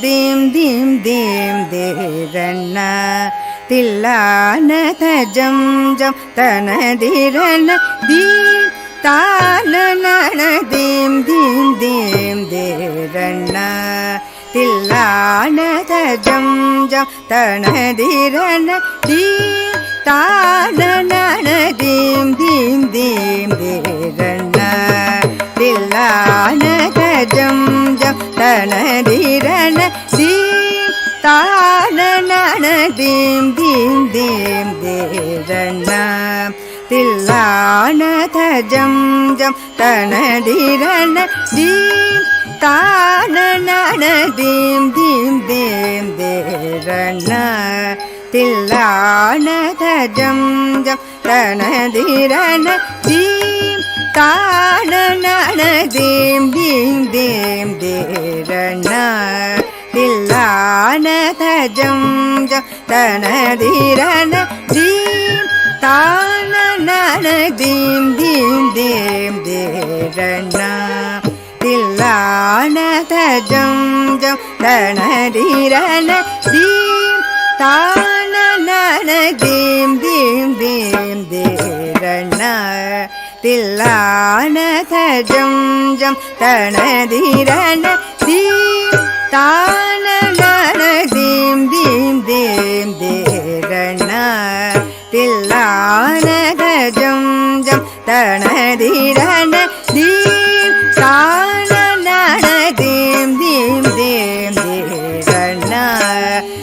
theme தீம் theme தேரண்ண தில்லான தஜம் ஜம் தனதிரண theme தான theme தீம் தீம் தேரண்ண தில்லான தஜம் ஜம் தனதிரண தீம் தான தீம் தீம் தீம் தேரண்ண தில்லான தஜம் ஜம் தனதிரண தீம் தான தீம் தீம் தீம் தேரண்ண தில்லான தஜம் ஜம் தனதிரண தீம் தான தீம் தீம் தீம் தேரண்ண தில்லான தஜம் ஜம் தனதிரண தீம் தான தீம் தீம் தீம் தேரண்ண தில்லான தஜம் ஜம் தனதிரண தீம் தான தீம் தீம் தீம் தேரண்ண தில்லான தஜம் ஜம் தனதிரண தீம் தான தீம் தீம் தீம் தேரண்ண தில்லான தஜம் ஜம் தனதிரண தீம் தான தீம் தீம் தீம் தேரண்ண தில்லான தஜம் ஜம் தனதிரண தீம் தான தீம் தீம் தீம் தேரண்ண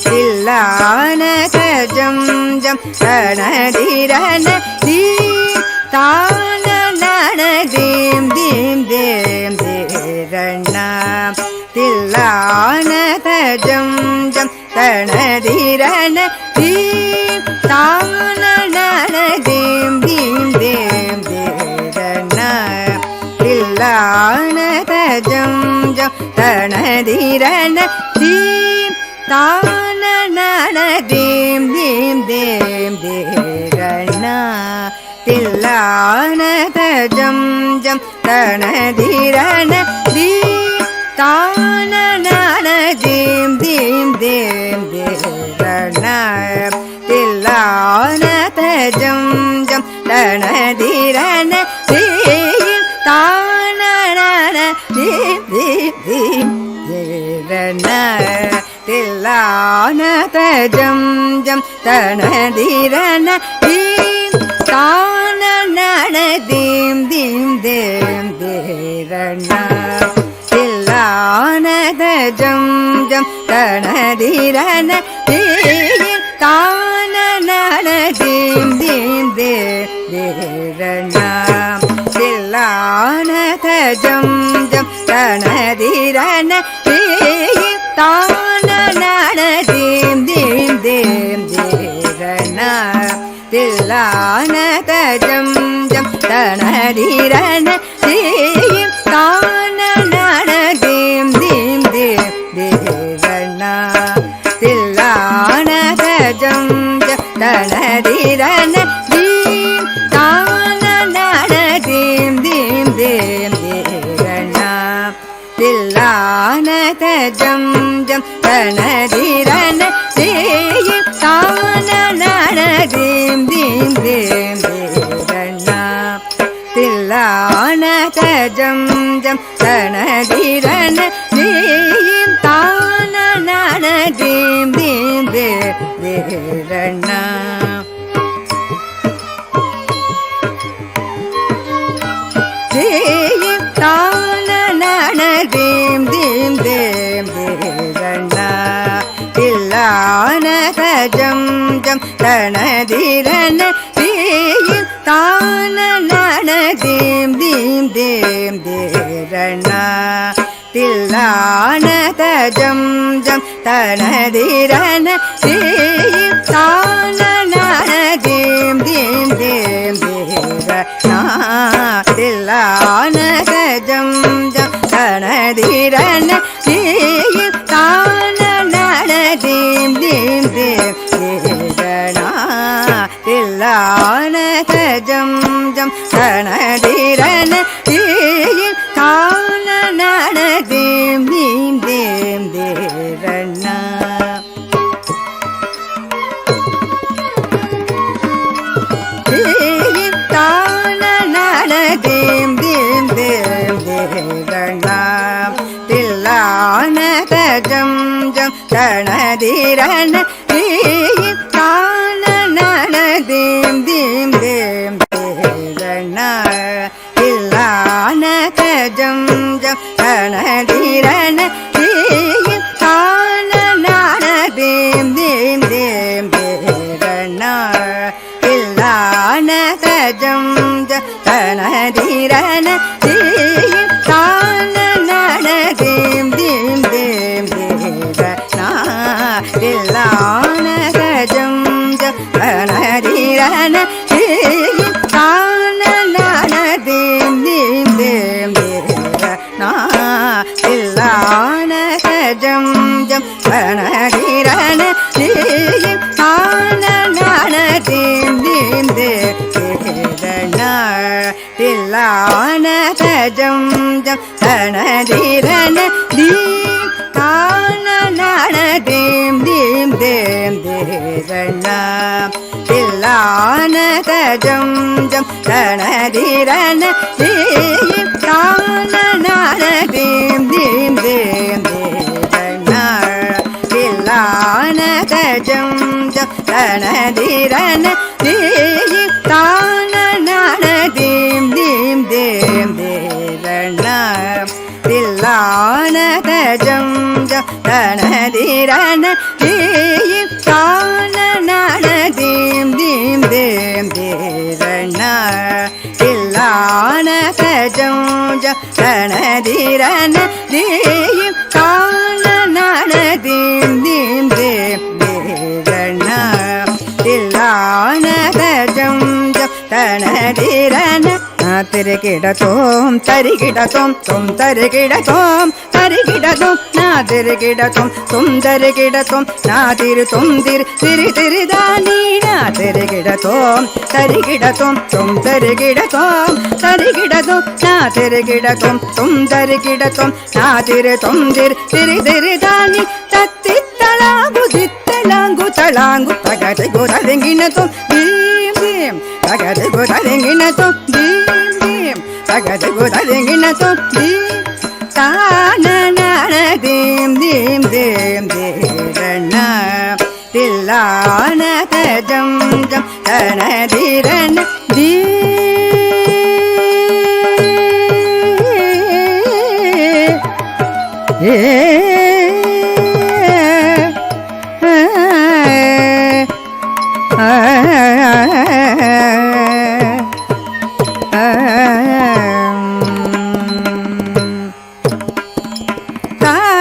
தில்லான தஜம் ஜம் தனதிரண தீம் தான தீம் தீம் தீம் தேரண்ண தில்லான தஜம் ஜம் தனதிரண தீம் தான தீம் தீம் தீம் தேரண்ண தில்லான தஜம் ஜம் தனதிரண தீம் தான தீம் தீம் தீம் தேரண்ண தில்லான தஜம் ஜம் தனதிரண தீம் தான தீம் தீம் தீம் தேரண்ண தில்லான தஜம் ஜம் தனதிரண தீம் தான தீம் தீம் தீம் தேரண்ண தில்லான தஜம் ஜம் தனதிரண தீம் தான தீம் தீம் தீம் தேரண்ண தில்லான தஜம் ஜம் தனதிரண தீம் தான தீம் தீம் தேரண்ண தில்லான தஜம் ஜம் தனதிரண தீம் தான தீம் தீம் தீம் தேரண்ண தில்லான தஜம் ஜம் தனதிரண தீம் தான தீம் தீம் தீம் தேரண்ண தில்லான தஜம் ஜம் தனதிரண தீம் தான தீம் தீம் தீம் தேரண்ண தில்லான தஜம் ஜம் தனதிரண தீம் தான தீம் தீம் தீம் தேரண்ண தில்லான தஜம் ஜம் தனதிரண தீம் தான தீம் தீம் தேரண்ண தீம் தான தீம் தீம் தீம் தேரண்ண தில்லான தஜம் ஜம் தனதிரண தீம் தான தீம் தீம் தீம் தேரண்ண தில்லான தஜம் ஜம் தனதிரண தீம் தான தீம் தீம் தீம் தேரண்ண தில்லான தஜம் ஜம் தனதிரண தீம் தான தீம் தீம் தீம் தேரண்ண தில்லான தஜம் ஜம் தனதிரண தீம் தான தீம் தீம் தீம் தேரண்ண ஜம் ஜம் தனதிரண தீம் தான நன தீம் தீம் தீம் தேரண தில்லான ஜம் ஜம் தனதிரண தீம் தான நன தீம் தீம் தீம் தேரண தில்லான ஜம் ஜம் தனதிரண தீம் தான நன தீம் தீம் தீம் தேரண தில்லான ஜம் ஜம் தனதிரண தீம் தான நன தீம் தீம் தீம் தேரண தில்லான ஜம் ஜம் தனதிரண தீம் தான நன தீம் தீம் தேரண தில்லான ஜம் ஜம் தனதிரண தீம் தான நன தீம் தீம் தீம் தேரண தில்லான ஜம் ஜம் தனதிரண தீம் தான நன தீம் தீம் தீம் தேரண தில்லான ஜம் ஜம் தனதிரண தீம் தான நன தீம் தீம் தீம் தேரண தில்லான ஜம் ஜம் தனதிரண தீம் தான நன தீம் தீம் தீம் தேரண தில்லான ஜம் ஜம் தனதிரண தீம் தான நன தீம் தீம் தீம் தேரண தில்லான ஜம் ஜம் தனதிரண திரிகிடத்தோம் தரிகிடத்தோம் தொம் தரிகிடத்தோம் தரிகிடத்தோம் நாதிரிகிடத்தோம் தொம் தரிகிடத்தோம் நாதிரு தொம் திரு திரு திருதானி நாதிரிகிடத்தோம் தரிகிடத்தோம் தொம் தரிகிடத்தோம் தரிகிடத்தோம் நாதிரிகிடத்தோம் தொம் தரிகிடத்தோம் நாதிரு தொம் திரு திரு திருதானி தத்தித்தலாங்கு தித்தலாங்கு தலாங்கு தகதை குரலிங்கினத்தோம் பீம் பீம் தகதை குரலிங்கினத்தோம் பீம் பீம் தகதை குரலிங்கினத்தோம் பீம் தான நன தீம் தீம் தீம் தேரண தில்லான ஜம் ஜம் தனதிரண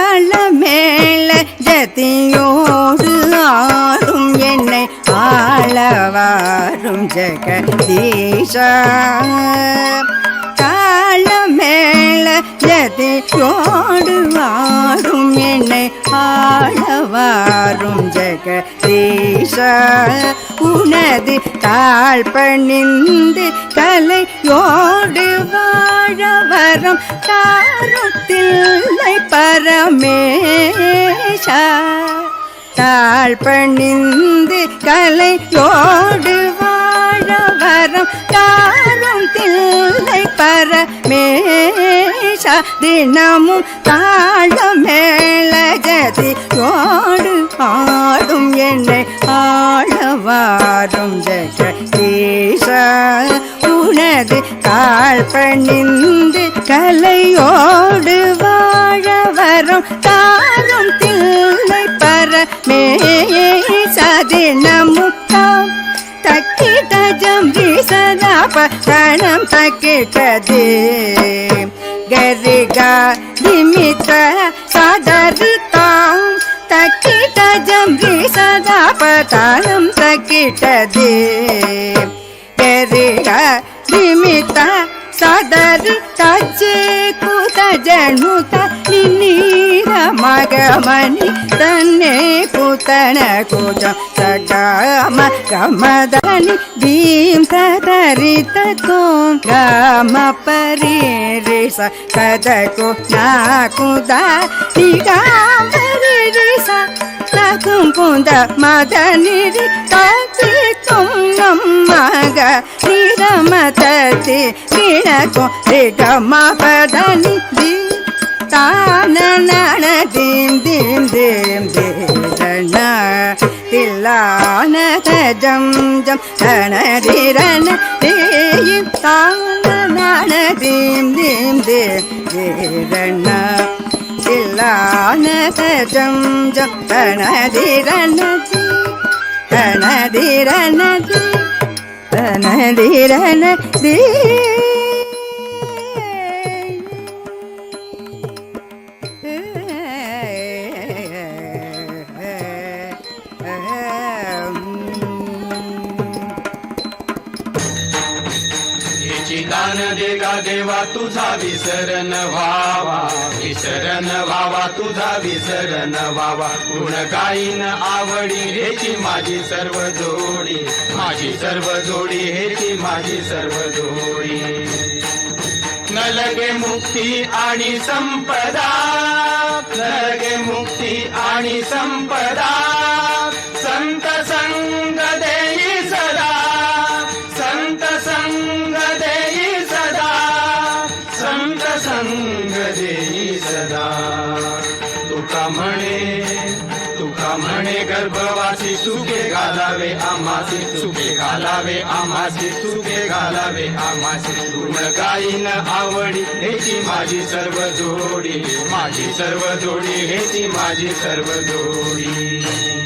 தாளமேள ஜதியோடு ஆடும் என்னை ஆளவாரும் ஜெகதீஷா தாளமேள ஜதியோடு ஆடும் என்னை ஆளவாரும் ஜெகதீஷா உனது தாழ் பணிந்து கலையோடு வாழ வரம் தாரும் தில்லை பரமேஷா தாழ் பணிந்து கலையோடு வாழ வரம் தாரும் தில்லை பரமேஷா தினமும் தாழ மேள ஜதியோடு ஆடும் என்னை ஆளவாரும் ஜெகதீஷா உனது தாழ் பணிந்து கலையோடு வாழ வரும் தாரும் தில்லை பரமேஷா தினமும் தாம் தக்கிட்ட ஜம்பி சதா பணம் தக்கிட்டதே கரிகா நிமித்த சாதரித்தாம் தக்கிட்ட ஜம்பி சதா பதானம் தக்கிட்டதே கரிகா நிமித்த சாதரி தச்சே குத ஜனுத நிநீர மகமணி தன்னே புத்தன குஜம் சகம கமதனி பீம் தரி தோம் கம பரிரிச கதகு நாகுத நிகாம்பரிரிச குங்குந்த மதனிரி தத்தி துங்கம் மக நிரமதத்தி கிணக்கும் ரிகம பதனி தி தான நன தீம் தீம் तिल्लान जम जम रण धीरन दीम तान नान दीम दीम दे धीरन तिल्लान जम जम रण धीरन धीरन धीरन दी दान देगा देवा तुझा विसरण व्हावा तुझा विसरण व्हावा गुण गाईन आवडी हेची माझी सर्व जोडी हेची माझी सर्व जोडी न लगे मुक्ती आणि संपदा संत संग देई सदा संग देई सदा तुका म्हणे गर्भवासी सुखे घालावे आम्हासी गुण गाईन आवडी हेची माझी सर्व जोडी हेची माझी सर्व जोडी